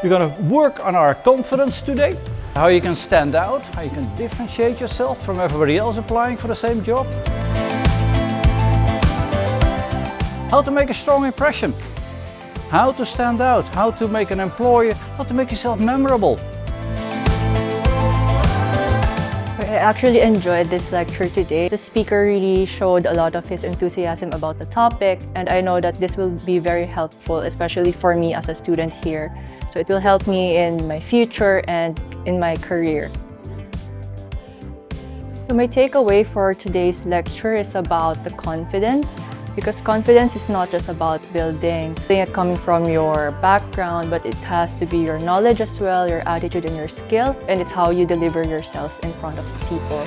We're going to work on our confidence today, how you can stand out, how you can differentiate yourself from everybody else applying for the same job, how to make a strong impression, how to stand out, how to make an employer, how to make yourself memorable. I actually enjoyed this lecture today. The speaker really showed a lot of his enthusiasm about the topic, and I know that this will be very helpful, especially for me as a student here. So it will help me in my future and in my career. So my takeaway for today's lecture is about the confidence, because confidence is not just about building it coming from your background, but it has to be your knowledge as well, your attitude and your skill, and it's how you deliver yourself in front of people.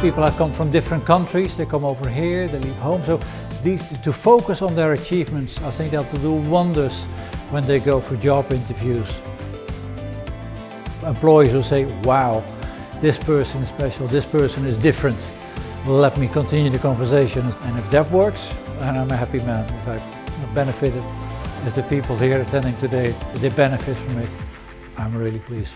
People have come from different countries, they come over here, they leave home, so to focus on their achievements, I think that will do wonders when they go for job interviews. Employees will say, wow, this person is special, this person is different. Let me continue the conversation, and if that works, then I'm a happy man. If I've benefited, if the people here attending today, they benefit from it, I'm really pleased.